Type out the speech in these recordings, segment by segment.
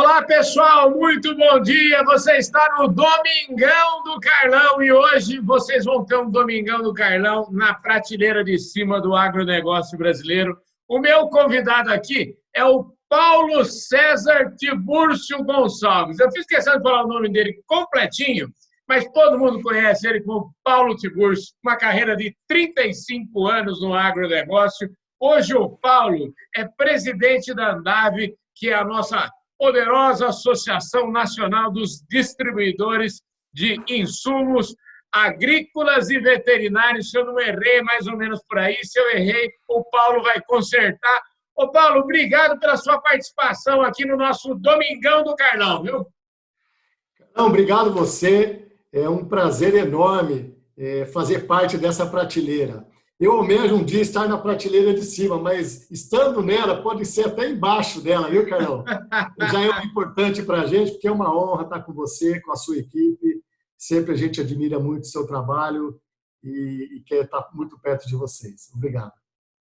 Olá, pessoal, muito bom dia. Você está no Domingão do Carlão e hoje vocês vão ter um Domingão do Carlão na prateleira de cima do agronegócio brasileiro. O meu convidado aqui é o Paulo César Tiburcio Gonçalves. Eu fiz questão de falar o nome dele completinho, mas todo mundo conhece ele como Paulo Tiburcio, uma carreira de 35 anos no agronegócio. Hoje o Paulo é presidente da Andave, que é a nossa poderosa Associação Nacional dos Distribuidores de Insumos Agrícolas e Veterinários. Se eu não errei, mais ou menos por aí. Se eu errei, o Paulo vai consertar. Ô, Paulo, obrigado pela sua participação aqui no nosso Domingão do Carlão, viu? Não, obrigado você. É um prazer enorme fazer parte dessa prateleira. Eu almejo um dia estar na prateleira de cima, mas estando nela, pode ser até embaixo dela, viu, Carlão? Já é importante para a gente, porque é uma honra estar com você, com a sua equipe. Sempre a gente admira muito o seu trabalho e quer estar muito perto de vocês. Obrigado.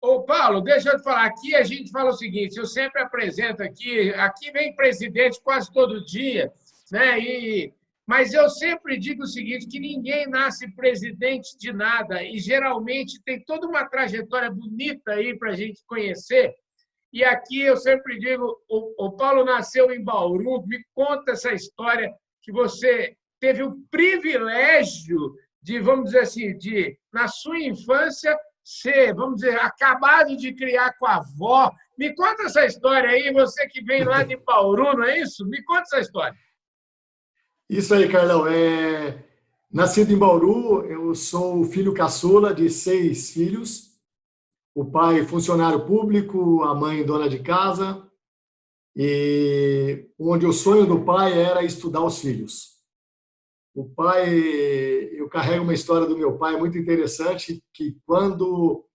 Ô, Paulo, deixa eu te falar. Aqui a gente fala o seguinte, eu sempre apresento aqui vem presidente quase todo dia, né? Mas eu sempre digo o seguinte, que ninguém nasce presidente de nada e geralmente tem toda uma trajetória bonita aí para a gente conhecer. E aqui eu sempre digo, o Paulo nasceu em Bauru, me conta essa história que você teve o privilégio de, vamos dizer assim, na sua infância, ser, vamos dizer, acabado de criar com a avó. Me conta essa história aí, você que vem lá de Bauru, não é isso? Me conta essa história. Isso aí, Carlão. Nascido em Bauru, eu sou o filho caçula de 6 filhos. O pai funcionário público, a mãe dona de casa, e onde o sonho do pai era estudar os filhos. O pai, eu carrego uma história do meu pai muito interessante, que quando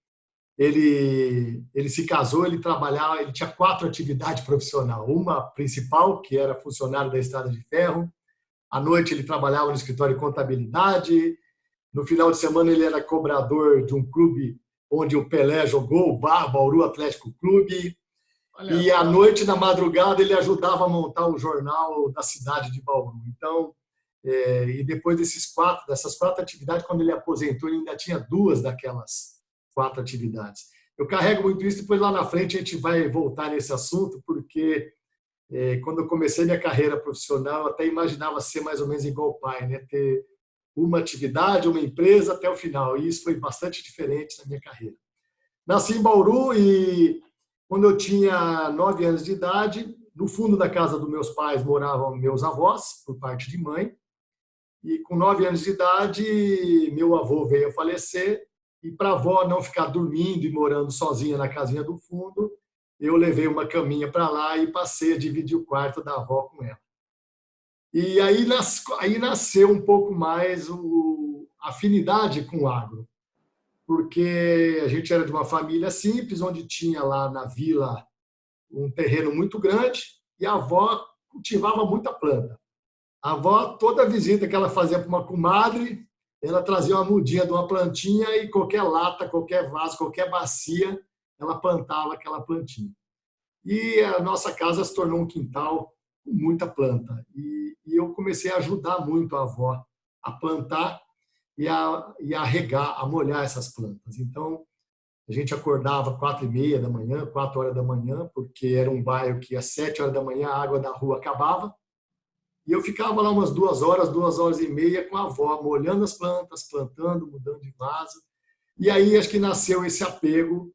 ele se casou, ele trabalhava, ele tinha 4 atividades profissionais. Uma principal, que era funcionário da Estrada de Ferro. À noite ele trabalhava no escritório de contabilidade. No final de semana ele era cobrador de um clube onde o Pelé jogou, o Bauru Atlético Clube. E à noite, na madrugada, ele ajudava a montar o jornal da cidade de Bauru. Então, e depois dessas 4 atividades, quando ele aposentou, ele ainda tinha 2 daquelas 4 atividades. Eu carrego muito isso, depois lá na frente a gente vai voltar nesse assunto, porque quando eu comecei minha carreira profissional, eu até imaginava ser mais ou menos igual o pai, né? Ter uma atividade, uma empresa até o final. E isso foi bastante diferente na minha carreira. Nasci em Bauru e quando eu tinha 9 anos de idade, no fundo da casa dos meus pais moravam meus avós, por parte de mãe. E com 9 anos de idade, meu avô veio a falecer. E para a avó não ficar dormindo e morando sozinha na casinha do fundo, eu levei uma caminha para lá e passei a dividir o quarto da avó com ela. E aí nasceu um pouco mais a afinidade com o agro, porque a gente era de uma família simples, onde tinha lá na vila um terreno muito grande e a avó cultivava muita planta. A avó, toda visita que ela fazia para uma comadre, ela trazia uma mudinha de uma plantinha e qualquer lata, qualquer vaso, qualquer bacia, ela plantava aquela plantinha. E a nossa casa se tornou um quintal com muita planta. E eu comecei a ajudar muito a avó a plantar e a regar, a molhar essas plantas. Então, a gente acordava 4h30 da manhã, 4 horas da manhã, porque era um bairro que às 7 horas da manhã a água da rua acabava. E eu ficava lá umas 2 horas, 2h30 com a avó, molhando as plantas, plantando, mudando de vaso. E aí acho que nasceu esse apego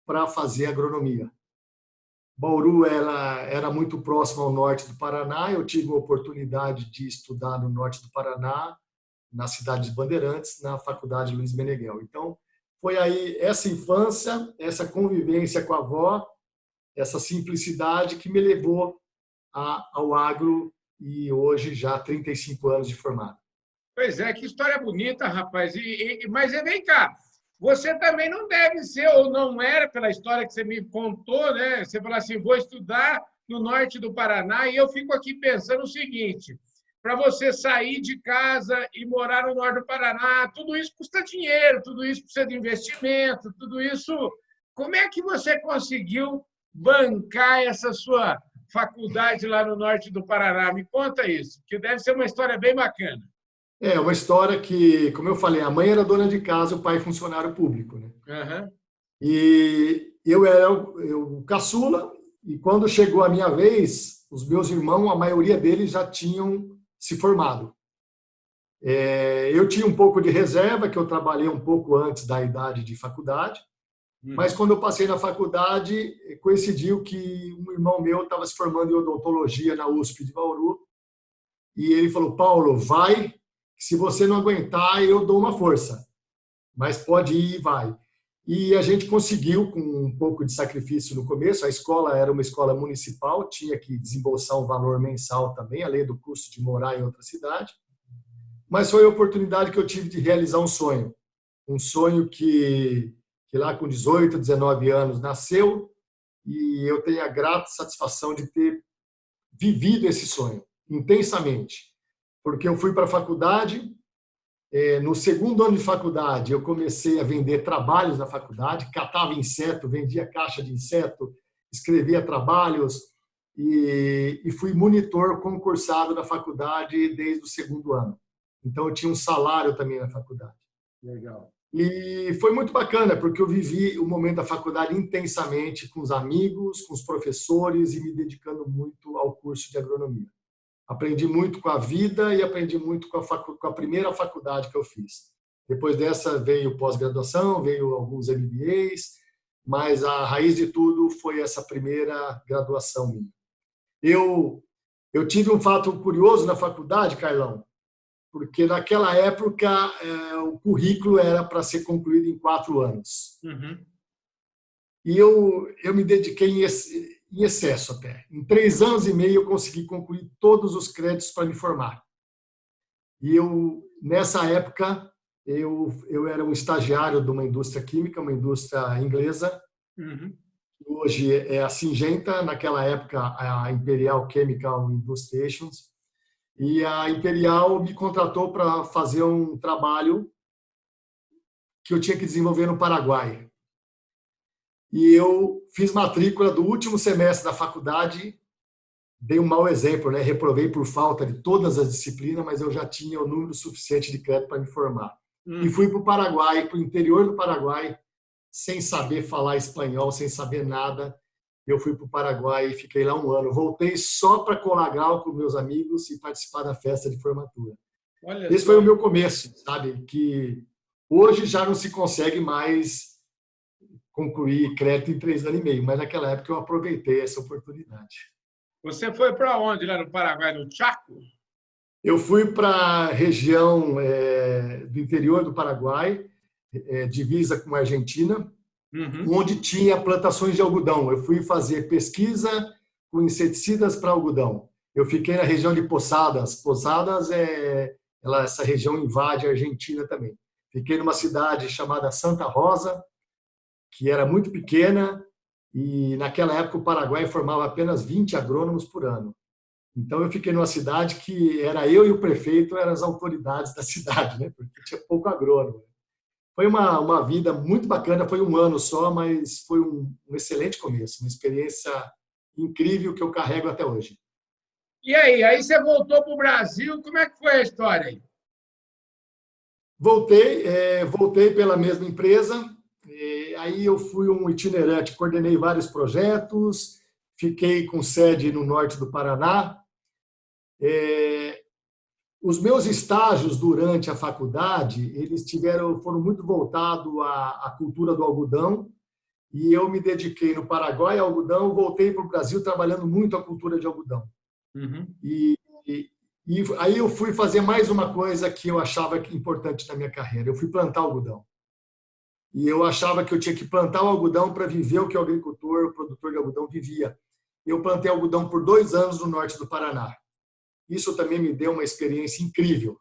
para fazer agronomia. Bauru era muito próximo ao norte do Paraná. Eu tive a oportunidade de estudar no norte do Paraná, na cidade de Bandeirantes, na Faculdade Luiz Meneghel. Então, foi aí essa infância, essa convivência com a avó, essa simplicidade que me levou ao agro e hoje já 35 anos de formado. Pois é, que história bonita, rapaz. Mas vem cá, você também não deve ser, ou não era, pela história que você me contou, né? Você falou assim, vou estudar no norte do Paraná, e eu fico aqui pensando o seguinte, para você sair de casa e morar no norte do Paraná, tudo isso custa dinheiro, tudo isso precisa de investimento, tudo isso... Como é que você conseguiu bancar essa sua faculdade lá no norte do Paraná. Me conta isso, que deve ser uma história bem bacana. É uma história que, como eu falei, a mãe era dona de casa, o pai funcionário público, né? Uhum. E eu era o caçula, e quando chegou a minha vez, os meus irmãos, a maioria deles já tinham se formado. Eu tinha um pouco de reserva, que eu trabalhei um pouco antes da idade de faculdade, mas quando eu passei na faculdade, coincidiu que um irmão meu estava se formando em odontologia na USP de Bauru, e ele falou: Paulo, vai, se você não aguentar, eu dou uma força, mas pode ir e vai. E a gente conseguiu, com um pouco de sacrifício no começo. A escola era uma escola municipal, tinha que desembolsar um valor mensal também, além do custo de morar em outra cidade. Mas foi a oportunidade que eu tive de realizar um sonho que lá com 18, 19 anos nasceu, e eu tenho a grata satisfação de ter vivido esse sonho intensamente, porque eu fui para a faculdade. No segundo ano de faculdade, eu comecei a vender trabalhos na faculdade, catava inseto, vendia caixa de inseto, escrevia trabalhos, e fui monitor concursado na faculdade desde o segundo ano. Então, eu tinha um salário também na faculdade. Legal. E foi muito bacana, porque eu vivi o momento da faculdade intensamente, com os amigos, com os professores, e me dedicando muito ao curso de agronomia. Aprendi muito com a vida e aprendi muito com a primeira faculdade que eu fiz. Depois dessa veio pós-graduação, veio alguns MBAs, mas a raiz de tudo foi essa primeira graduação minha. Eu tive um fato curioso na faculdade, Carlão, porque naquela época o currículo era para ser concluído em 4 anos. Uhum. E eu me dediquei em excesso até. Em 3 anos e meio eu consegui concluir todos os créditos para me formar. E nessa época, eu era um estagiário de uma indústria química, uma indústria inglesa. Uhum. Hoje é a Syngenta, naquela época a Imperial Chemical Industriations. E a Imperial me contratou para fazer um trabalho que eu tinha que desenvolver no Paraguai. E eu fiz matrícula do último semestre da faculdade, dei um mau exemplo, né? Reprovei por falta de todas as disciplinas, mas eu já tinha o número suficiente de crédito para me formar. E fui para o Paraguai, para o interior do Paraguai, sem saber falar espanhol, sem saber nada. Eu fui para o Paraguai e fiquei lá 1 ano. Voltei só para colar grau com meus amigos e participar da festa de formatura. Esse foi o meu começo, sabe? Que hoje já não se consegue mais concluir crédito em 3 anos e meio, mas naquela época eu aproveitei essa oportunidade. Você foi para onde lá no Paraguai, no Chaco? Eu fui para a região do interior do Paraguai, divisa com a Argentina, onde tinha plantações de algodão. Eu fui fazer pesquisa com inseticidas para algodão. Eu fiquei na região de Posadas. Posadas essa região invade a Argentina também. Fiquei numa cidade chamada Santa Rosa, que era muito pequena, e naquela época o Paraguai formava apenas 20 agrônomos por ano. Então eu fiquei numa cidade que era eu e o prefeito, eram as autoridades da cidade, né? Porque tinha pouco agrônomo. Foi uma vida muito bacana, foi 1 ano só, mas foi um excelente começo, uma experiência incrível que eu carrego até hoje. E aí você voltou para o Brasil, como é que foi a história aí? Voltei pela mesma empresa. Aí eu fui um itinerante, coordenei vários projetos, fiquei com sede no norte do Paraná. Os meus estágios durante a faculdade, eles foram muito voltados à cultura do algodão, e eu me dediquei no Paraguai ao algodão, voltei para o Brasil trabalhando muito a cultura de algodão. Uhum. E aí eu fui fazer mais uma coisa que eu achava importante na minha carreira, eu fui plantar algodão. E eu achava que eu tinha que plantar o algodão para viver o que o agricultor, o produtor de algodão vivia. Eu plantei algodão por 2 anos no norte do Paraná. Isso também me deu uma experiência incrível.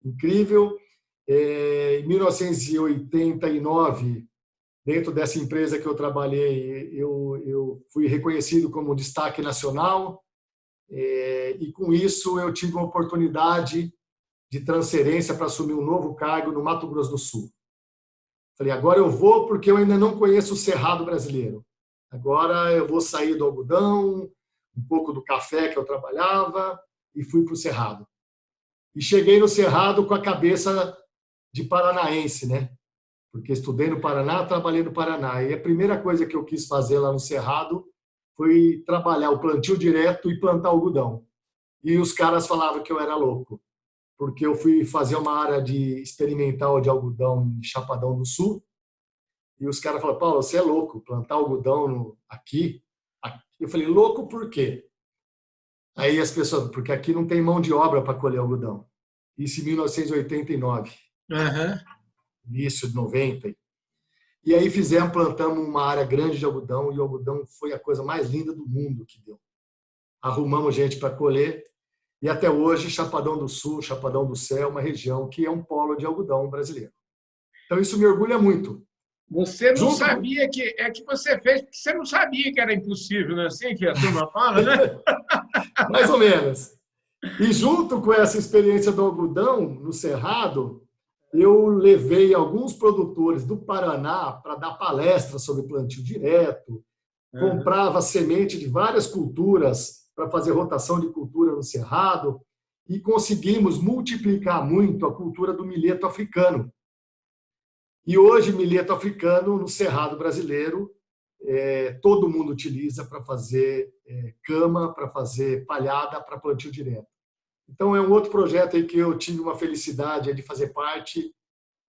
Incrível. Em 1989, dentro dessa empresa que eu trabalhei, eu fui reconhecido como destaque nacional, e com isso eu tive uma oportunidade de transferência para assumir um novo cargo no Mato Grosso do Sul. Falei, agora eu vou porque eu ainda não conheço o Cerrado brasileiro. Agora eu vou sair do algodão, um pouco do café que eu trabalhava e fui para o Cerrado. E cheguei no Cerrado com a cabeça de paranaense, né? Porque estudei no Paraná, trabalhei no Paraná. E a primeira coisa que eu quis fazer lá no Cerrado foi trabalhar o plantio direto e plantar algodão. E os caras falavam que eu era louco, porque eu fui fazer uma área de experimental de algodão em Chapadão do Sul. E os caras falaram: Paulo, você é louco, plantar algodão aqui? Eu falei: louco por quê? Aí as pessoas: porque aqui não tem mão de obra para colher algodão. Isso em 1989, Uhum. início de 90. E aí plantamos uma área grande de algodão, e o algodão foi a coisa mais linda do mundo que deu. Arrumamos gente para colher, e até hoje Chapadão do Sul, Chapadão do Céu, é uma região que é um polo de algodão brasileiro. Então isso me orgulha muito. Você não sabia que... É que você fez porque você não sabia que era impossível, não é assim que a turma fala, né? Mais ou menos. E junto com essa experiência do algodão no Cerrado, eu levei alguns produtores do Paraná para dar palestras sobre plantio direto, comprava semente de várias culturas para fazer rotação de cultura no Cerrado e conseguimos multiplicar muito a cultura do milheto africano. E hoje, milheto africano no Cerrado brasileiro, todo mundo utiliza para fazer cama, para fazer palhada, para plantio direto. Então, é um outro projeto aí que eu tive uma felicidade de fazer parte,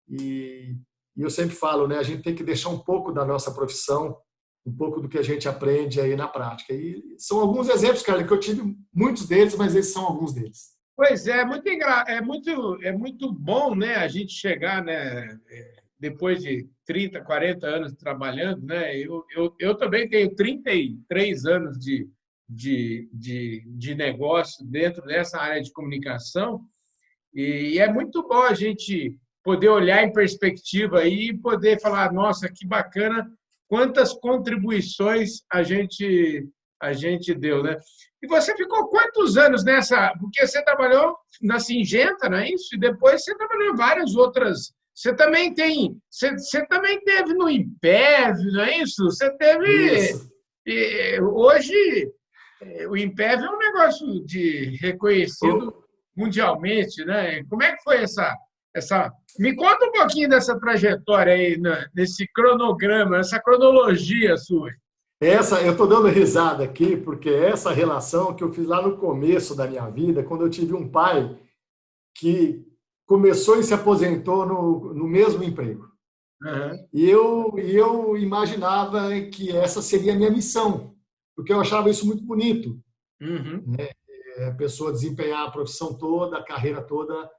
e eu sempre falo, né, a gente tem que deixar um pouco da nossa profissão, um pouco do que a gente aprende aí na prática. E são alguns exemplos, cara, que eu tive muitos deles, mas esses são alguns deles. Pois é, é muito bom, né, a gente chegar, né, depois de 30, 40 anos trabalhando, né? Eu também tenho 33 anos de negócio dentro dessa área de comunicação, e é muito bom a gente poder olhar em perspectiva e poder falar: nossa, que bacana, quantas contribuições a gente deu, né? E você ficou quantos anos nessa? Porque você trabalhou na Singenta, não é isso? E depois você trabalhou em várias outras. Você também teve no Impev, não é isso? Você teve. Isso. Hoje o Impev é um negócio reconhecido mundialmente, né? Como é que foi essa? Me conta um pouquinho dessa trajetória aí, nesse cronograma, essa cronologia sua. Eu estou dando risada aqui, porque essa relação que eu fiz lá no começo da minha vida, quando eu tive um pai que começou e se aposentou no mesmo emprego. Uhum. E eu imaginava que essa seria a minha missão, porque eu achava isso muito bonito. Uhum. Né? A pessoa desempenhar a profissão toda, a carreira toda,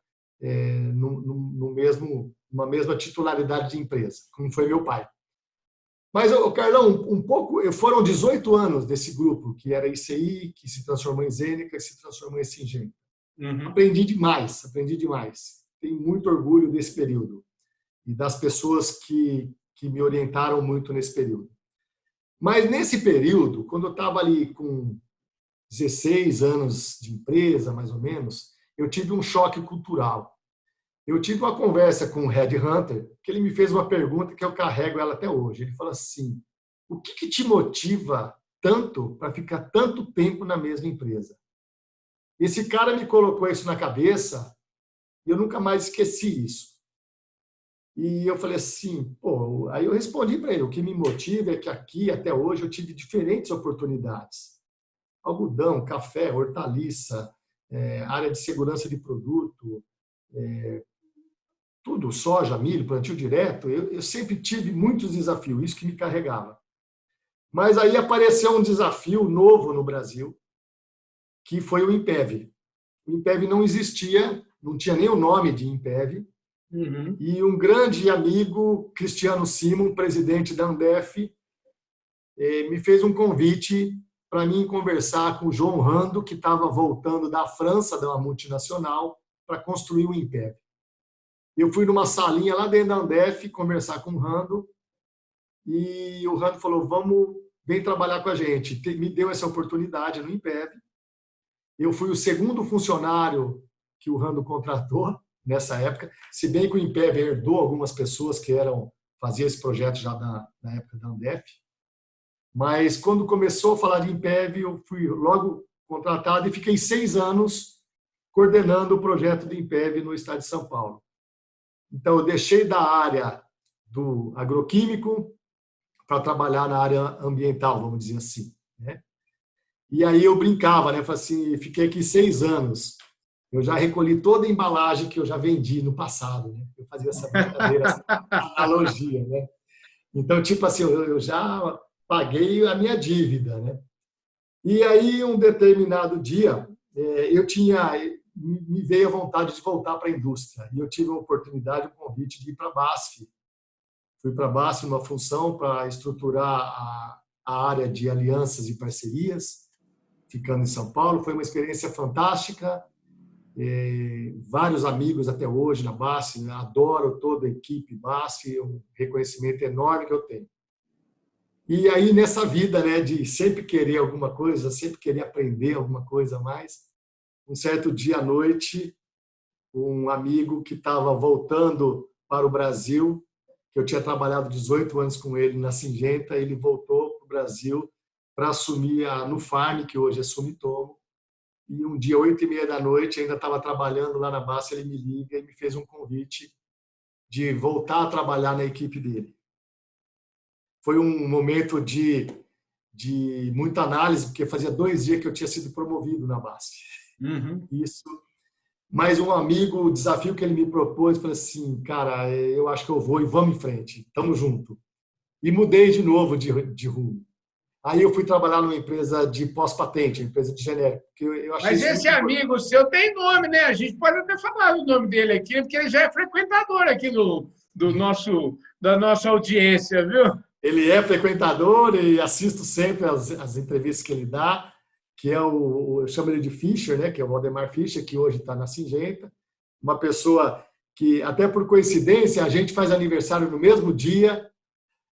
numa mesma titularidade de empresa, como foi meu pai. Mas, Carlão, um pouco, foram 18 anos desse grupo, que era ICI, que se transformou em Zênica, que se transformou em Singenta. Uhum. Aprendi demais. Tenho muito orgulho desse período e das pessoas que me orientaram muito nesse período. Mas, nesse período, quando eu estava ali com 16 anos de empresa, mais ou menos, eu tive um choque cultural. Eu tive uma conversa com um headhunter, que ele me fez uma pergunta que eu carrego ela até hoje. Ele falou assim: o que te motiva tanto para ficar tanto tempo na mesma empresa? Esse cara me colocou isso na cabeça e eu nunca mais esqueci isso. E eu falei assim, pô, aí eu respondi para ele: o que me motiva é que aqui, até hoje, eu tive diferentes oportunidades. Algodão, café, hortaliça, área de segurança de produto, tudo, soja, milho, plantio direto. Eu sempre tive muitos desafios, isso que me carregava. Mas aí apareceu um desafio novo no Brasil, que foi o Impev. O Impev não existia, não tinha nem o nome de Impev. Uhum. E um grande amigo, Cristiano Simon, presidente da Ambev, me fez um convite para mim conversar com o João Rando, que estava voltando da França, de uma multinacional, para construir o Impev. Eu fui numa salinha lá dentro da Ambev conversar com o Rando, e o Rando falou: vem trabalhar com a gente. Me deu essa oportunidade no Impev. Eu fui o segundo funcionário que o Rando contratou nessa época, se bem que o Impev herdou algumas pessoas que faziam esse projeto já na época da Ambev. Mas quando começou a falar de Impev, eu fui logo contratado e fiquei 6 anos coordenando o projeto de Impev no estado de São Paulo. Então, eu deixei da área do agroquímico para trabalhar na área ambiental, vamos dizer assim, né? E aí eu brincava, né? Falei assim, fiquei aqui 6 anos. Eu já recolhi toda a embalagem que eu já vendi no passado, né? Eu fazia essa brincadeira, essa analogia, né? Então, tipo assim, eu já paguei a minha dívida, né? E aí, um determinado dia, me veio a vontade de voltar para a indústria. E eu tive uma oportunidade, um convite de ir para a BASF. Fui para a BASF numa função para estruturar a área de alianças e parcerias, ficando em São Paulo. Foi uma experiência fantástica. Vários amigos até hoje na BASF, adoro toda a equipe BASF, é um reconhecimento enorme que eu tenho. E aí, nessa vida, né, de sempre querer alguma coisa, sempre querer aprender alguma coisa a mais, um certo dia à noite, um amigo que estava voltando para o Brasil, que eu tinha trabalhado 18 anos com ele na Syngenta, ele voltou para o Brasil para assumir a Nufarm, que hoje é Sumitomo. E um dia, 8h30 da noite, ainda estava trabalhando lá na BASF, ele me liga e me fez um convite de voltar a trabalhar na equipe dele. Foi um momento de muita análise, porque fazia 2 dias que eu tinha sido promovido na BASF. Uhum. Isso. Mas um amigo, o desafio que ele me propôs, falou assim, cara, eu acho que eu vou e vamos em frente, estamos juntos. E mudei de novo de rumo. Aí eu fui trabalhar numa empresa de pós-patente, empresa de genérico. Eu achei Mas isso esse muito amigo seu tem nome, né? A gente pode até falar o nome dele aqui, porque ele já é frequentador aqui da nossa audiência, viu? Ele é frequentador e assisto sempre as entrevistas que ele dá, que é eu chamo ele de Fischer, né? Que é o Waldemar Fischer, que hoje está na Syngenta. Uma pessoa que, até por coincidência, a gente faz aniversário no mesmo dia.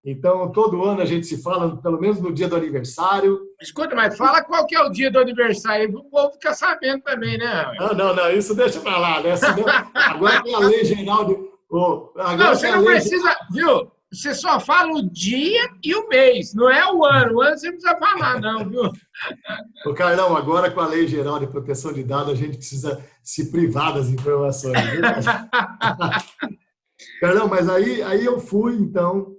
Então, todo ano a gente se fala, pelo menos no dia do aniversário. Escuta, mas fala qual que é o dia do aniversário, o povo fica sabendo também, né? Não, isso deixa para lá, né? Senão, agora tem a lei geral de. Não, você não precisa, viu? Você só fala o dia e o mês, não é o ano. O ano você não precisa falar, não, viu? Carlão, agora com a Lei Geral de Proteção de Dados, a gente precisa se privar das informações, é verdade? Carlão, mas aí eu fui, então,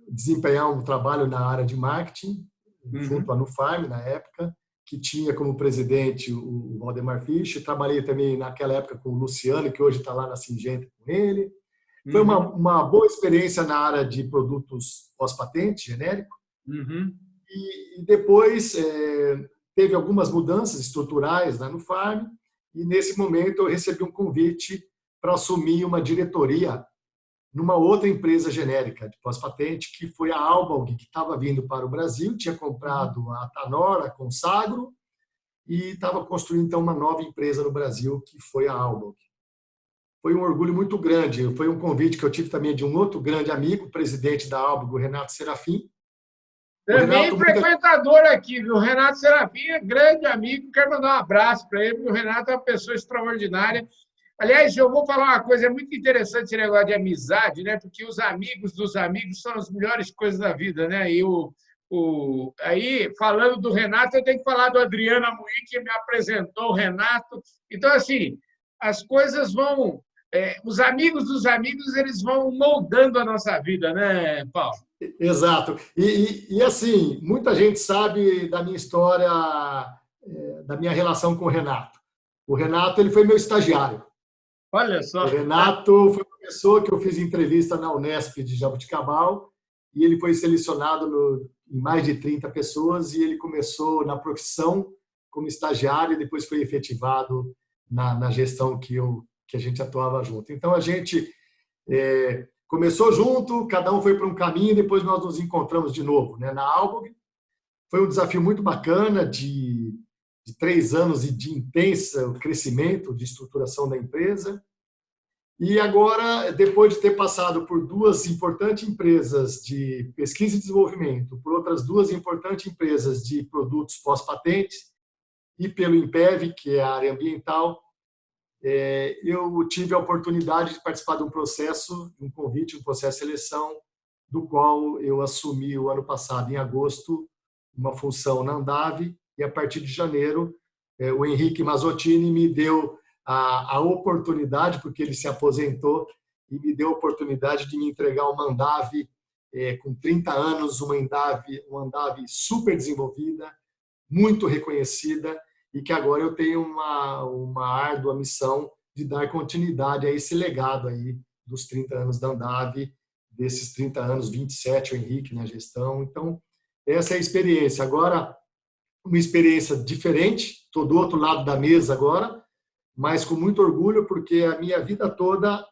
desempenhar um trabalho na área de marketing, junto à Nufarm, na época, que tinha como presidente o Waldemar Fischer. Trabalhei também naquela época com o Luciano, que hoje está lá na Syngenta com ele. Foi uma boa experiência na área de produtos pós-patente, genérico. E depois teve algumas mudanças estruturais na Nufarm, e nesse momento eu recebi um convite para assumir uma diretoria numa outra empresa genérica de pós-patente, que foi a Albalg, que estava vindo para o Brasil, tinha comprado a Tanora, a Consagro, e estava construindo então uma nova empresa no Brasil, que foi a Albalg. Foi um orgulho muito grande. Foi um convite que eu tive também de um outro grande amigo, presidente da Albalg, o Renato Serafim. Também frequentador aqui, viu? O Renato Serafim é grande amigo, quero mandar um abraço para ele, porque o Renato é uma pessoa extraordinária. Aliás, eu vou falar uma coisa, é muito interessante esse negócio de amizade, né? Porque os amigos dos amigos são as melhores coisas da vida, né? E aí, falando do Renato, eu tenho que falar do Adriano Amorim, que me apresentou o Renato. Então, assim, as coisas vão... os amigos dos amigos, eles vão moldando a nossa vida, né, Paulo? Exato. E assim, muita gente sabe da minha história, da minha relação com o Renato. O Renato, ele foi meu estagiário. Olha só. O Renato foi uma pessoa que eu fiz entrevista na Unesp de Jaboticabal, e ele foi selecionado em mais de 30 pessoas, e ele começou na profissão como estagiário e depois foi efetivado na gestão que a gente atuava junto. Então, a gente começou junto, cada um foi para um caminho, e depois nós nos encontramos de novo, né, na Albalg. Foi um desafio muito bacana de 3 anos e de intenso crescimento, de estruturação da empresa. E agora, depois de ter passado por 2 importantes empresas de pesquisa e desenvolvimento, por outras 2 importantes empresas de produtos pós-patentes e pelo Impev, que é a área ambiental, eu tive a oportunidade de participar de um processo, um convite, um processo de seleção do qual eu assumi o ano passado, em agosto, uma função na Andav, e a partir de janeiro, o Henrique Mazzottini me deu a oportunidade, porque ele se aposentou, e me deu a oportunidade de me entregar uma Andav com 30 anos, uma Andav super desenvolvida, muito reconhecida, e que agora eu tenho uma árdua missão de dar continuidade a esse legado aí dos 30 anos da Andav, desses 30 anos, 27 o Henrique na gestão. Então, essa é a experiência. Agora, uma experiência diferente, estou do outro lado da mesa agora, mas com muito orgulho, porque a minha vida toda,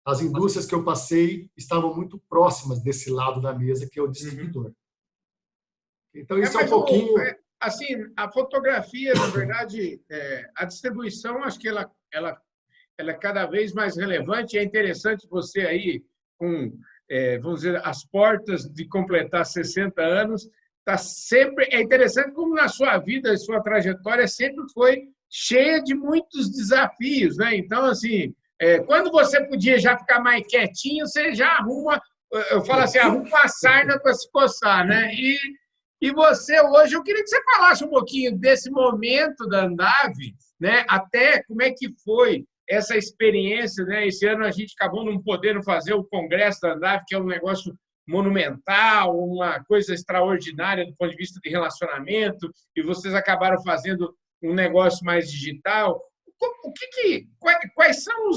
as indústrias que eu passei estavam muito próximas desse lado da mesa, que é o distribuidor. Então, isso é um pouquinho... Assim, a fotografia, na verdade, a distribuição, acho que ela é cada vez mais relevante. É interessante você aí, com, vamos dizer, as portas de completar 60 anos, tá sempre... É interessante como na sua vida, a sua trajetória sempre foi cheia de muitos desafios, né? Então, assim, quando você podia já ficar mais quietinho, você já arruma, eu falo assim, arruma uma sarna para se coçar, né? E você hoje, eu queria que você falasse um pouquinho desse momento da Andav, né? Até como é que foi essa experiência, né? Esse ano a gente acabou não podendo fazer o congresso da Andav, que é um negócio monumental, uma coisa extraordinária do ponto de vista de relacionamento, e vocês acabaram fazendo um negócio mais digital. Quais são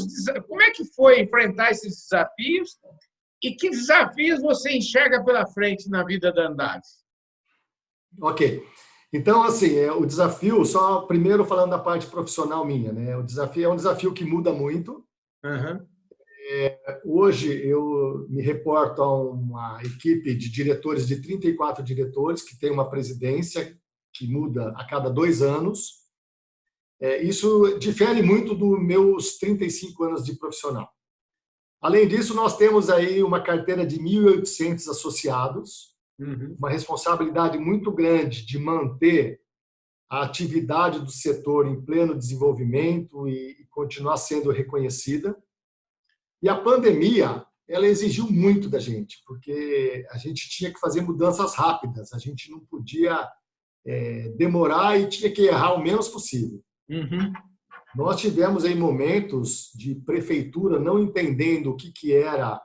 como é que foi enfrentar esses desafios e que desafios você enxerga pela frente na vida da Andav? Ok. Então, assim, o desafio, só primeiro falando da parte profissional minha, né? O desafio é um desafio que muda muito. Uhum. Hoje eu me reporto a uma equipe de diretores, de 34 diretores, que tem uma presidência que muda a cada 2 anos. Isso difere muito dos meus 35 anos de profissional. Além disso, nós temos aí uma carteira de 1.800 associados, uma responsabilidade muito grande de manter a atividade do setor em pleno desenvolvimento e continuar sendo reconhecida. E a pandemia, ela exigiu muito da gente, porque a gente tinha que fazer mudanças rápidas, a gente não podia demorar e tinha que errar o menos possível. Nós tivemos aí momentos de prefeitura não entendendo o que era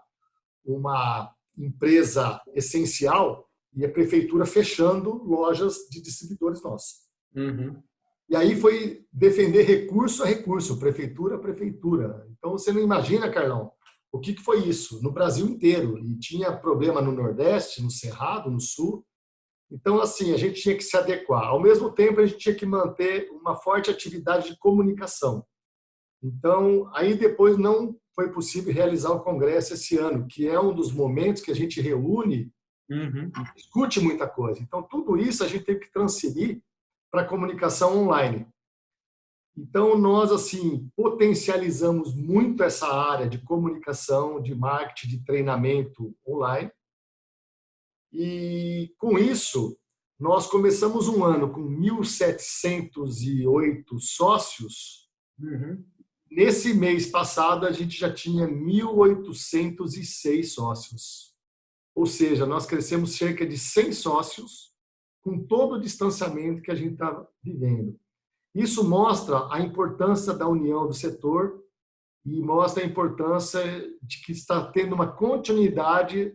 uma empresa essencial e a prefeitura fechando lojas de distribuidores nossos. E aí foi defender recurso a recurso, prefeitura a prefeitura. Então, você não imagina, Carlão, o que foi isso no Brasil inteiro. E tinha problema no Nordeste, no Cerrado, no Sul. Então, assim, a gente tinha que se adequar. Ao mesmo tempo, a gente tinha que manter uma forte atividade de comunicação. Então, aí depois não foi possível realizar o congresso esse ano, que é um dos momentos que a gente reúne e discute muita coisa. Então, tudo isso a gente teve que transferir para a comunicação online. Então, nós, assim, potencializamos muito essa área de comunicação, de marketing, de treinamento online. E, com isso, nós começamos um ano com 1.708 sócios. Nesse mês passado, a gente já tinha 1.806 sócios. Ou seja, nós crescemos cerca de 100 sócios com todo o distanciamento que a gente está vivendo. Isso mostra a importância da união do setor e mostra a importância de que está tendo uma continuidade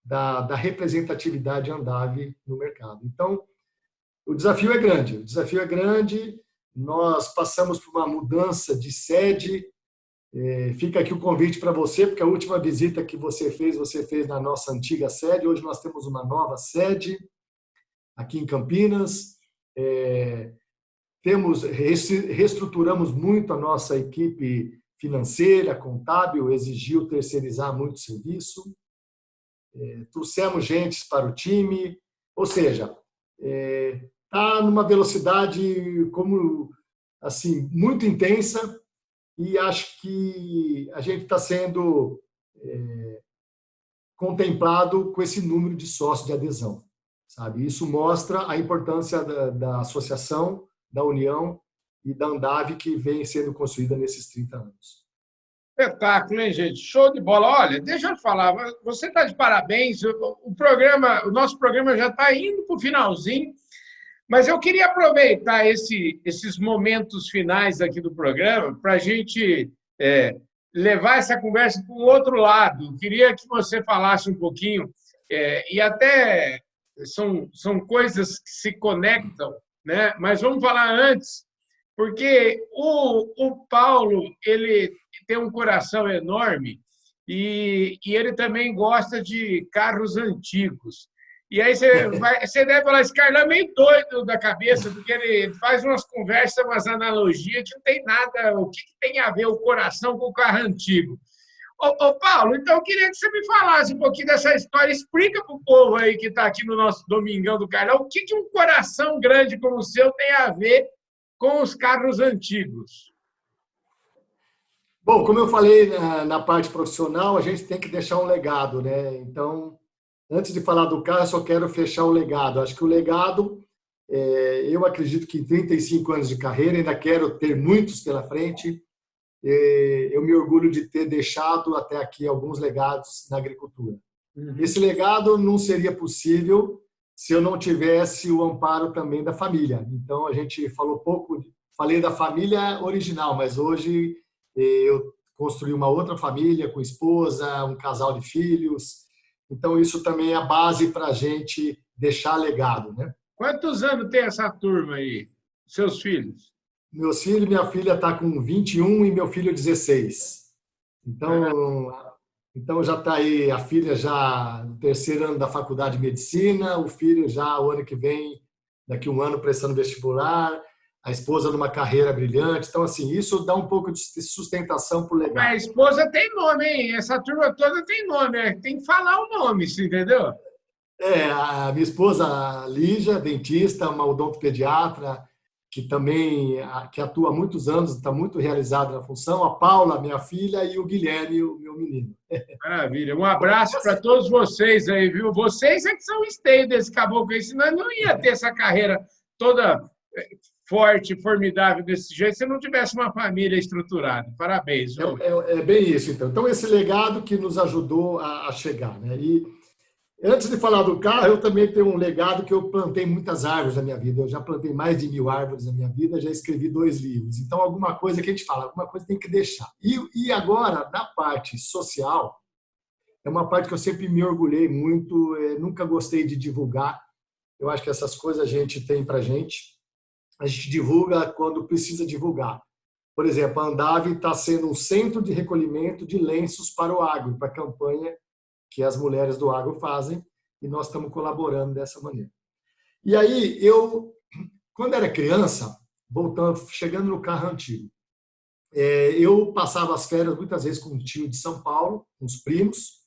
da representatividade Andav no mercado. Então, o desafio é grande. Nós passamos por uma mudança de sede. Fica aqui o convite para você, porque a última visita que você fez na nossa antiga sede. Hoje nós temos uma nova sede aqui em Campinas. Reestruturamos muito a nossa equipe financeira, contábil, exigiu terceirizar muito serviço. Trouxemos gente para o time, ou seja, está numa velocidade assim, muito intensa, e acho que a gente está sendo contemplado com esse número de sócios de adesão, sabe? Isso mostra a importância da associação, da união e da Andav que vem sendo construída nesses 30 anos. Espetáculo, hein, gente? Show de bola. Olha, deixa eu te falar, você está de parabéns. O nosso programa já está indo para o finalzinho, mas eu queria aproveitar esses momentos finais aqui do programa para a gente levar essa conversa para o outro lado. Queria que você falasse um pouquinho, e até são coisas que se conectam, né? Mas vamos falar antes, porque o Paulo ele tem um coração enorme e ele também gosta de carros antigos. E aí você deve falar, esse Carlão é meio doido da cabeça, porque ele faz umas conversas, umas analogias que não tem nada, o que tem a ver o coração com o carro antigo. Paulo, então eu queria que você me falasse um pouquinho dessa história, explica para o povo aí que está aqui no nosso Domingão do Carlão, o que um coração grande como o seu tem a ver com os carros antigos. Bom, como eu falei na parte profissional, a gente tem que deixar um legado, né? Então, antes de falar do carro, eu só quero fechar o legado. Acho que o legado, eu acredito que em 35 anos de carreira, ainda quero ter muitos pela frente. Eu me orgulho de ter deixado até aqui alguns legados na agricultura. Uhum. Esse legado não seria possível se eu não tivesse o amparo também da família. Então, a gente falou pouco, falei da família original, mas hoje eu construí uma outra família com esposa, um casal de filhos. Então, isso também é a base para a gente deixar legado, né? Quantos anos tem essa turma aí, seus filhos? Meus filhos, minha filha está com 21 e meu filho 16. Então já está aí a filha já no terceiro ano da faculdade de medicina, o filho já o ano que vem, daqui um ano, prestando vestibular, a esposa numa carreira brilhante. Então, assim, isso dá um pouco de sustentação para o legado. A esposa tem nome, hein? Essa turma toda tem nome, tem que falar o nome, você entendeu? A minha esposa, Lígia, dentista, uma odontopediatra, que também que atua há muitos anos, está muito realizada na função, a Paula, minha filha, e o Guilherme, o meu menino. Maravilha. Um abraço para todos vocês aí, viu? Vocês é que são o esteio desse caboclo aí, senão não ia ter essa carreira toda forte, formidável desse jeito, se não tivesse uma família estruturada. Parabéns. É bem isso, então. Então, esse legado que nos ajudou a chegar, né? E antes de falar do carro, eu também tenho um legado que eu plantei muitas árvores na minha vida. Eu já plantei mais de 1000 árvores na minha vida, já escrevi 2 livros. Então, alguma coisa que a gente fala, alguma coisa tem que deixar. E agora, na parte social, é uma parte que eu sempre me orgulhei muito, nunca gostei de divulgar. Eu acho que essas coisas a gente tem para gente. A gente divulga quando precisa divulgar. Por exemplo, a Andave está sendo um centro de recolhimento de lenços para o agro, para a campanha que as mulheres do agro fazem, e nós estamos colaborando dessa maneira. E aí, quando era criança, chegando no carro antigo, eu passava as férias muitas vezes com um tio de São Paulo, com os primos.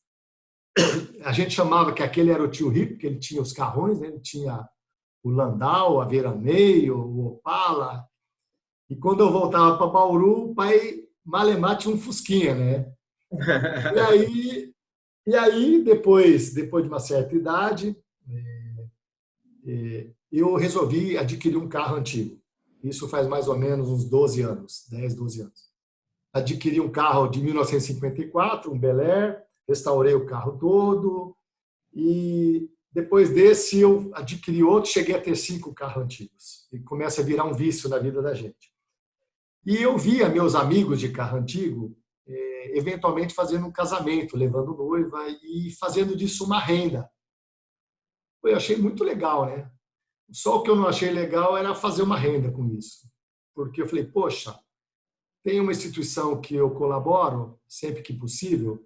A gente chamava que aquele era o tio rico, porque ele tinha os carrões, né? Ele tinha o Landau, a Veraneio, o Opala. E quando eu voltava para Bauru, o pai malemar tinha um Fusquinha, né? E aí, depois de uma certa idade, eu resolvi adquirir um carro antigo. Isso faz mais ou menos uns 12 anos, 10, 12 anos. Adquiri um carro de 1954, um Bel Air, restaurei o carro todo e depois desse eu adquiri outro, cheguei a ter 5 carros antigos. E começa a virar um vício na vida da gente. E eu via meus amigos de carro antigo eventualmente fazendo um casamento, levando noiva e fazendo disso uma renda. Eu achei muito legal, né? Só o que eu não achei legal era fazer uma renda com isso. Porque eu falei, poxa, tem uma instituição que eu colaboro sempre que possível,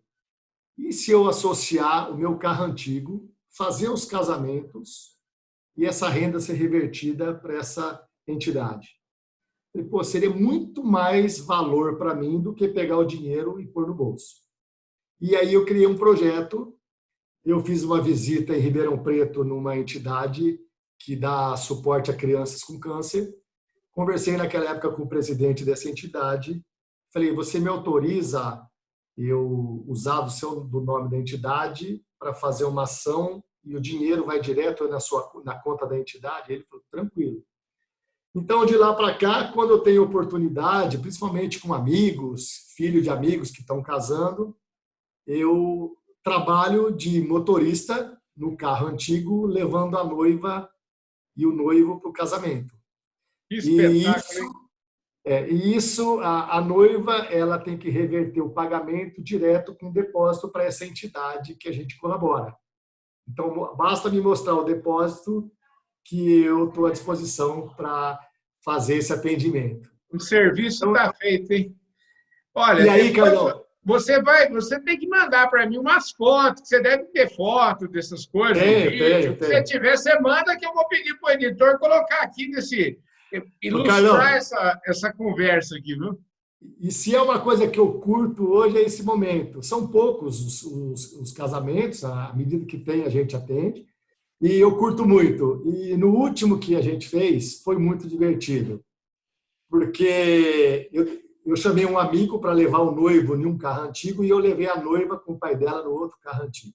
e se eu associar o meu carro antigo, fazer os casamentos e essa renda ser revertida para essa entidade? E, pô, seria muito mais valor para mim do que pegar o dinheiro e pôr no bolso. E aí eu criei um projeto, eu fiz uma visita em Ribeirão Preto numa entidade que dá suporte a crianças com câncer. Conversei naquela época com o presidente dessa entidade, falei, você me autoriza eu usar do nome da entidade para fazer uma ação e o dinheiro vai direto na conta da entidade? Ele falou, tranquilo. Então, de lá para cá, quando eu tenho oportunidade, principalmente com amigos, filhos de amigos que estão casando, eu trabalho de motorista no carro antigo, levando a noiva e o noivo para o casamento. Que E espetáculo, isso, hein? a noiva ela tem que reverter o pagamento direto com depósito para essa entidade que a gente colabora. Então, basta me mostrar o depósito que eu estou à disposição para fazer esse atendimento. O serviço Então, está feito, hein? Olha, e aí, depois Carlão? você tem que mandar para mim umas fotos, você deve ter foto dessas coisas, vídeo. Tenho, Se você tenho. tiver, você manda que eu vou pedir para o editor colocar aqui Ô, ilustrar Carlão, essa conversa aqui, viu? e se é uma coisa que eu curto hoje, é esse momento. São poucos os casamentos, à medida que tem, a gente atende, e eu curto muito. E no último que a gente fez, foi muito divertido, porque eu chamei um amigo para levar o noivo em um carro antigo e eu levei a noiva com o pai dela no outro carro antigo.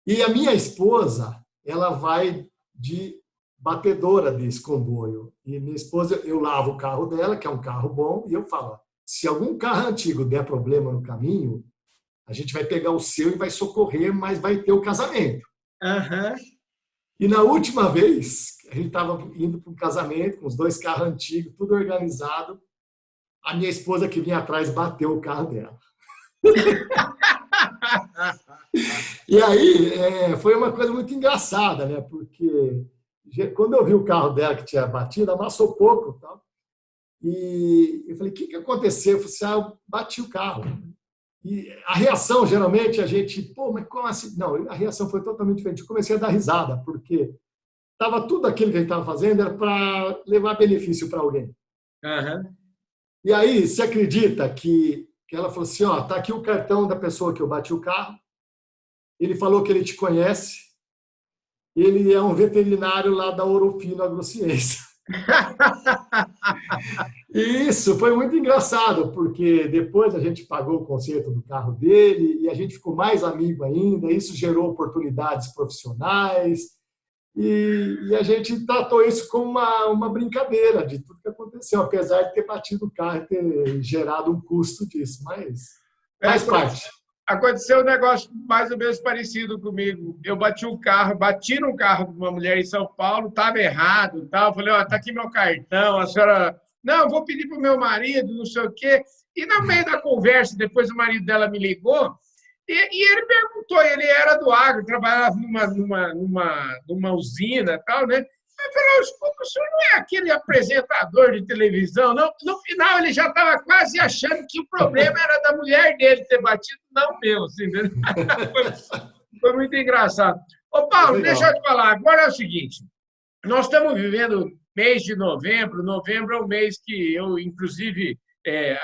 E a minha esposa, ela vai de batedora desse comboio. E minha esposa, eu lavo o carro dela, que é um carro bom, e eu falo, se algum carro antigo der problema no caminho, a gente vai pegar o seu e vai socorrer, mas vai ter o casamento. Aham. E na última vez, a gente estava indo para um casamento, com os dois carros antigos, tudo organizado, a minha esposa que vinha atrás bateu o carro dela. E aí, foi uma coisa muito engraçada, né? Porque quando eu vi o carro dela que tinha batido, amassou pouco. Tal, e eu falei, o que aconteceu? Eu falei assim, eu bati o carro. E a reação, geralmente, a gente, pô, mas como assim? Não, a reação foi totalmente diferente. Eu comecei a dar risada, porque estava tudo aquilo que a gente estava fazendo era para levar benefício para alguém. Aham. E aí, você acredita que ela falou assim, ó, tá aqui o cartão da pessoa que eu bati o carro, ele falou que ele te conhece, ele é um veterinário lá da Ourofino Agrociência. E isso foi muito engraçado, porque depois a gente pagou o conserto do carro dele e a gente ficou mais amigo ainda, isso gerou oportunidades profissionais e a gente tratou isso como uma brincadeira de tudo que aconteceu, apesar de ter batido o carro e ter gerado um custo disso, mas faz parte. Aconteceu um negócio mais ou menos parecido comigo. Eu bati no carro de uma mulher em São Paulo, estava errado, tal. Falei, ó, tá aqui meu cartão, a senhora. Não, vou pedir para o meu marido, não sei o quê. E no meio da conversa, depois o marido dela me ligou, e ele perguntou, ele era do agro, trabalhava numa usina, tal, né? Eu falei, desculpa, o senhor não é aquele apresentador de televisão, não? No final, ele já estava quase achando que o problema era da mulher dele ter batido, não meu, assim, né? Foi muito engraçado. Ô, Paulo, deixa eu te falar, agora é o seguinte, nós estamos vivendo mês de novembro, novembro é o mês que eu, inclusive,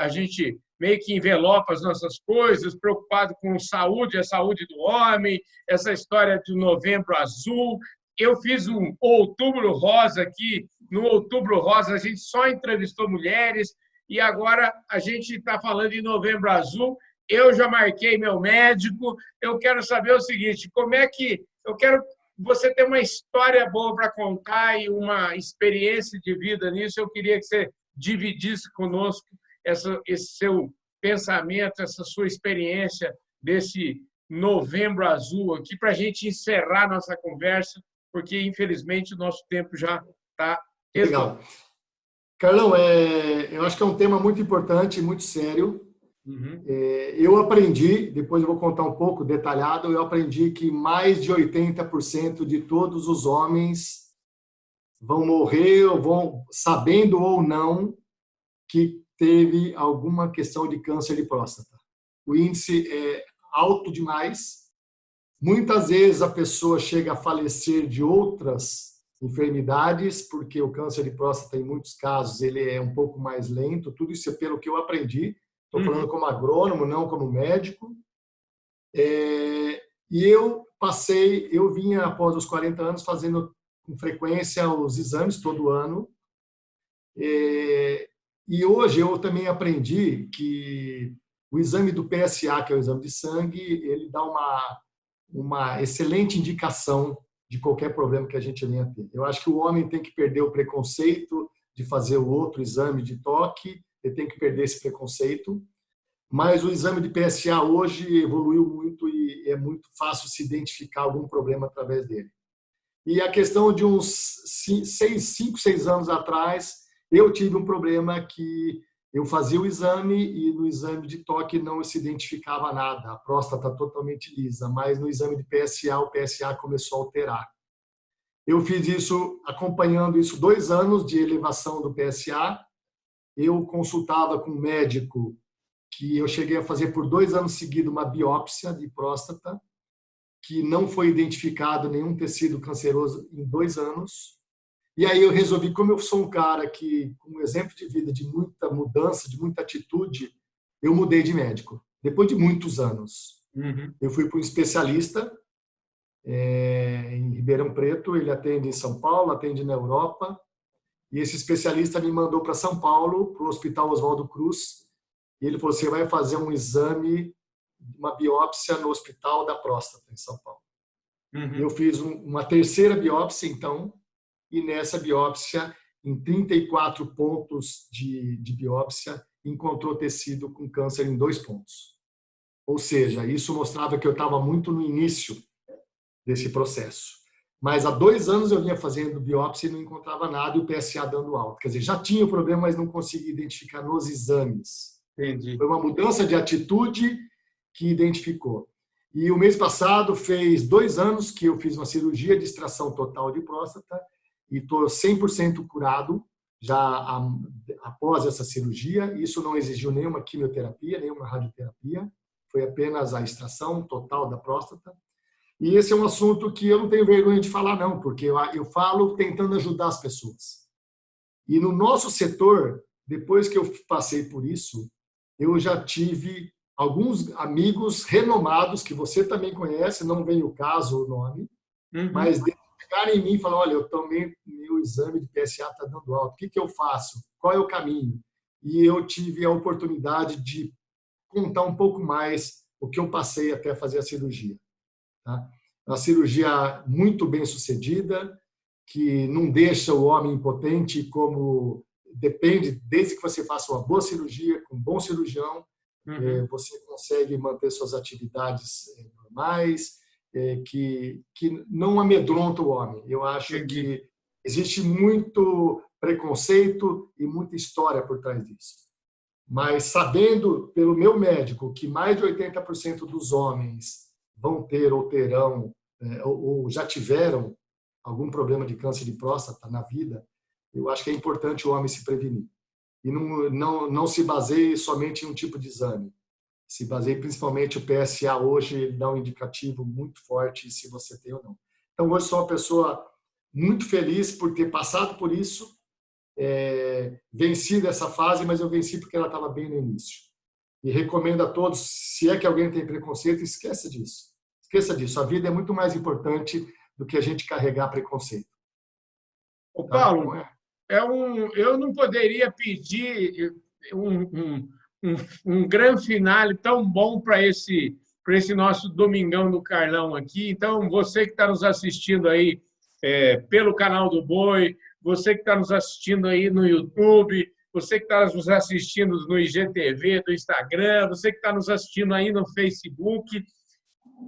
a gente meio que envelopa as nossas coisas, preocupado com saúde, a saúde do homem, essa história do novembro azul. Eu fiz um Outubro Rosa aqui. No Outubro Rosa, a gente só entrevistou mulheres e agora a gente está falando em Novembro Azul. Eu já marquei meu médico. Eu quero saber o seguinte, como é que... Eu quero você ter uma história boa para contar e uma experiência de vida nisso. Eu queria que você dividisse conosco esse seu pensamento, essa sua experiência desse Novembro Azul aqui, para a gente encerrar nossa conversa, porque, infelizmente, o nosso tempo já está legal. Carlão, eu acho que é um tema muito importante, muito sério. Uhum. Eu aprendi, depois eu vou contar um pouco detalhado, eu aprendi que mais de 80% de todos os homens vão morrer, ou vão, sabendo ou não, que teve alguma questão de câncer de próstata. O índice é alto demais. Muitas vezes a pessoa chega a falecer de outras enfermidades, porque o câncer de próstata, em muitos casos, ele é um pouco mais lento. Tudo isso é pelo que eu aprendi. Estou falando como agrônomo, não como médico. E eu vinha, após os 40 anos, fazendo com frequência os exames todo ano. E hoje eu também aprendi que o exame do PSA, que é o exame de sangue, ele dá uma excelente indicação de qualquer problema que a gente venha a ter. Eu acho que o homem tem que perder o preconceito de fazer o outro exame de toque, ele tem que perder esse preconceito, mas o exame de PSA hoje evoluiu muito e é muito fácil se identificar algum problema através dele. E a questão de uns 5, 6 anos atrás, eu tive um problema que eu fazia o exame e no exame de toque não se identificava nada, a próstata totalmente lisa, mas no exame de PSA, o PSA começou a alterar. Eu fiz isso, acompanhando isso 2 anos de elevação do PSA, eu consultava com um médico que eu cheguei a fazer por 2 anos seguidos uma biópsia de próstata, que não foi identificado nenhum tecido canceroso em 2 anos. E aí eu resolvi, como eu sou um cara que, com um exemplo de vida de muita mudança, de muita atitude, eu mudei de médico, depois de muitos anos. Eu fui para um especialista em Ribeirão Preto, ele atende em São Paulo, atende na Europa, e esse especialista me mandou para São Paulo, para o Hospital Oswaldo Cruz, e ele falou, você vai fazer um exame, uma biópsia no Hospital da Próstata, em São Paulo. Eu fiz uma terceira biópsia, então, e nessa biópsia, em 34 pontos de biópsia, encontrou tecido com câncer em 2 pontos. Ou seja, isso mostrava que eu estava muito no início desse processo. Mas há 2 anos eu vinha fazendo biópsia e não encontrava nada e o PSA dando alta. Quer dizer, já tinha o problema, mas não conseguia identificar nos exames. Entendi. Foi uma mudança de atitude que identificou. E o mês passado fez 2 anos que eu fiz uma cirurgia de extração total de próstata e estou 100% curado já após essa cirurgia. Isso não exigiu nenhuma quimioterapia, nenhuma radioterapia. Foi apenas a extração total da próstata. E esse é um assunto que eu não tenho vergonha de falar, não, porque eu falo tentando ajudar as pessoas. E no nosso setor, depois que eu passei por isso, eu já tive alguns amigos renomados, que você também conhece, não vem o caso, o nome, mas chegaram em mim e falaram, olha, eu tomei meu exame de PSA, está dando alto, o que eu faço? Qual é o caminho? E eu tive a oportunidade de contar um pouco mais o que eu passei até fazer a cirurgia. Tá? Uma cirurgia muito bem sucedida, que não deixa o homem impotente, como depende, desde que você faça uma boa cirurgia, com um bom cirurgião, você consegue manter suas atividades normais, que não amedronta o homem. Eu acho que existe muito preconceito e muita história por trás disso. Mas sabendo, pelo meu médico, que mais de 80% dos homens vão ter ou terão, ou já tiveram algum problema de câncer de próstata na vida, eu acho que é importante o homem se prevenir. E não se baseie somente em um tipo de exame. Se baseie principalmente o PSA hoje, ele dá um indicativo muito forte se você tem ou não. Então, hoje sou uma pessoa muito feliz por ter passado por isso, vencido essa fase, mas eu venci porque ela estava bem no início. E recomendo a todos, se é que alguém tem preconceito, esqueça disso. Esqueça disso. A vida é muito mais importante do que a gente carregar preconceito. Ô, Paulo, eu não poderia pedir um grande finale tão bom para esse nosso Domingão do Carlão aqui. Então, você que está nos assistindo aí pelo canal do Boi, você que está nos assistindo aí no YouTube, você que está nos assistindo no IGTV, do Instagram, você que está nos assistindo aí no Facebook,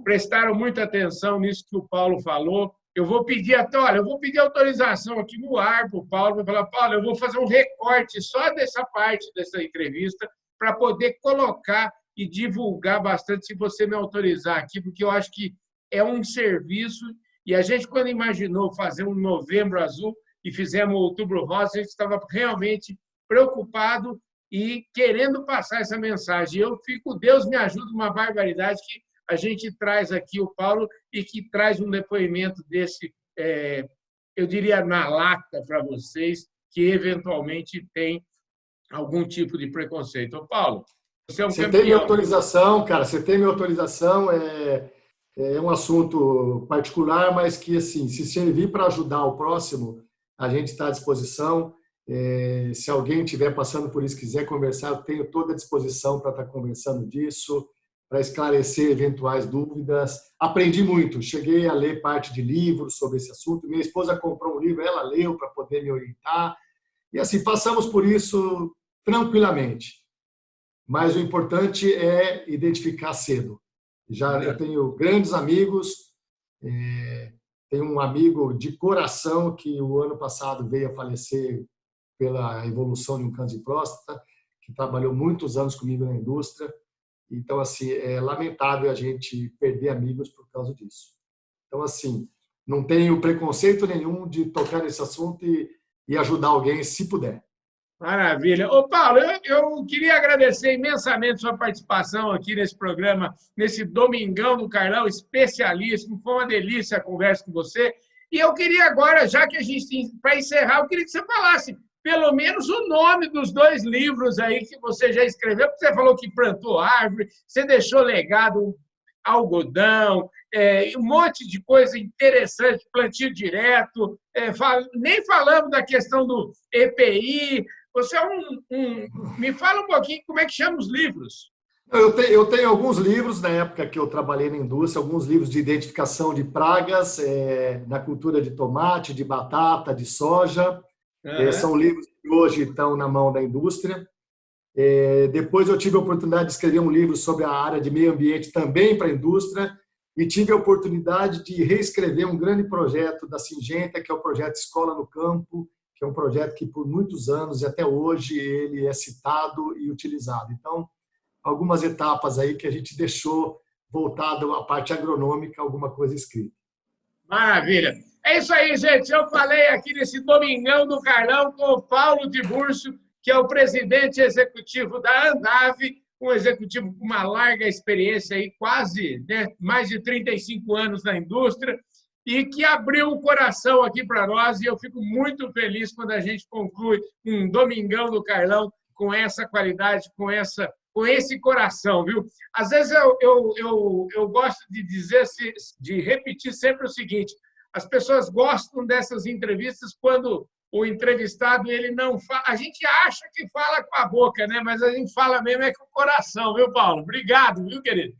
prestaram muita atenção nisso que o Paulo falou. Eu vou pedir autorização aqui no ar para o Paulo, para falar, Paulo, eu vou fazer um recorte só dessa parte dessa entrevista para poder colocar e divulgar bastante, se você me autorizar aqui, porque eu acho que é um serviço, e a gente, quando imaginou fazer um Novembro Azul e fizemos Outubro Rosa, a gente estava realmente preocupado e querendo passar essa mensagem. Eu fico, Deus me ajuda, uma barbaridade que a gente traz aqui o Paulo e que traz um depoimento desse, eu diria, na lata para vocês, que eventualmente tem algum tipo de preconceito. Ô, Paulo, você é um campeão. Você tem minha autorização, cara, você tem minha autorização, é um assunto particular, mas que, assim, se servir para ajudar o próximo, a gente está à disposição. Se alguém estiver passando por isso, quiser conversar, eu tenho toda a disposição para estar conversando disso, para esclarecer eventuais dúvidas. Aprendi muito, cheguei a ler parte de livros sobre esse assunto. Minha esposa comprou um livro, ela leu para poder me orientar. E assim, passamos por isso tranquilamente. Mas o importante é identificar cedo. Eu tenho grandes amigos, tenho um amigo de coração que o ano passado veio a falecer pela evolução de um câncer de próstata, que trabalhou muitos anos comigo na indústria. Então, assim, é lamentável a gente perder amigos por causa disso. Então, assim, não tenho preconceito nenhum de tocar nesse assunto e ajudar alguém se puder. Maravilha. Ô, Paulo, eu queria agradecer imensamente sua participação aqui nesse programa, nesse Domingão do Carlão, especialíssimo. Foi uma delícia a conversa com você. E eu queria agora, já que a gente, para encerrar, eu queria que você falasse pelo menos o nome dos 2 livros aí que você já escreveu, porque você falou que plantou árvore, você deixou legado algodão, um monte de coisa interessante, plantio direto, nem falamos da questão do EPI. Você me fala um pouquinho como é que chama os livros. Eu tenho alguns livros, na época que eu trabalhei na indústria, alguns livros de identificação de pragas na cultura de tomate, de batata, de soja. São livros que hoje estão na mão da indústria. Depois eu tive a oportunidade de escrever um livro sobre a área de meio ambiente também para a indústria e tive a oportunidade de reescrever um grande projeto da Syngenta, que é o projeto Escola no Campo, que é um projeto que por muitos anos e até hoje ele é citado e utilizado. Então, algumas etapas aí que a gente deixou voltado à parte agronômica, alguma coisa escrita. Maravilha. É isso aí, gente. Eu falei aqui nesse Domingão do Carlão com o Paulo Tiburcio, que é o presidente executivo da Andave, um executivo com uma larga experiência, aí, quase mais de 35 anos na indústria, e que abriu o coração aqui para nós. E eu fico muito feliz quando a gente conclui um Domingão do Carlão com essa qualidade, com esse coração, viu? Às vezes eu gosto de dizer, de repetir sempre o seguinte: as pessoas gostam dessas entrevistas quando o entrevistado ele não fala. A gente acha que fala com a boca, né? Mas a gente fala mesmo com o coração, viu, Paulo? Obrigado, viu, querido?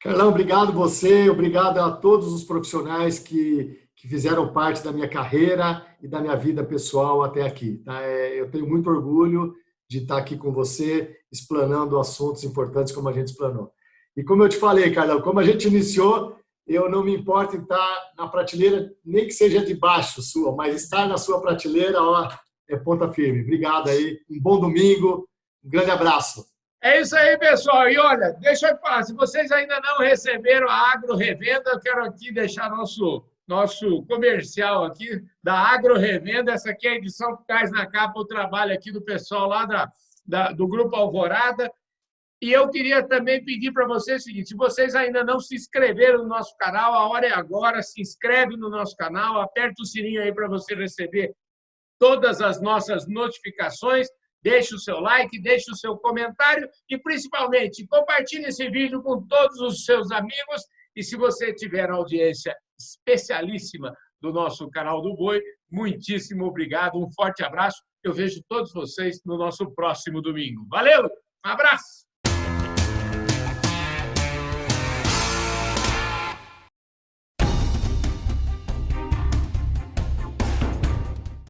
Carlão, obrigado você, obrigado a todos os profissionais que fizeram parte da minha carreira e da minha vida pessoal até aqui. Tá? Eu tenho muito orgulho de estar aqui com você, explanando assuntos importantes como a gente explanou. E como eu te falei, Carlão, como a gente iniciou, eu não me importo em estar na prateleira, nem que seja de baixo sua, mas estar na sua prateleira, ó, é ponta firme. Obrigado aí, um bom domingo, um grande abraço. É isso aí, pessoal. E olha, deixa eu falar, se vocês ainda não receberam a Agro Revenda, eu quero aqui deixar nosso comercial aqui da Agro Revenda. Essa aqui é a edição que traz na capa o trabalho aqui do pessoal lá do Grupo Alvorada. E eu queria também pedir para vocês o seguinte: se vocês ainda não se inscreveram no nosso canal, a hora é agora, se inscreve no nosso canal, aperta o sininho aí para você receber todas as nossas notificações, deixe o seu like, deixe o seu comentário e, principalmente, compartilhe esse vídeo com todos os seus amigos. E se você tiver audiência especialíssima do nosso canal do Boi, muitíssimo obrigado, um forte abraço. Eu vejo todos vocês no nosso próximo domingo. Valeu, um abraço!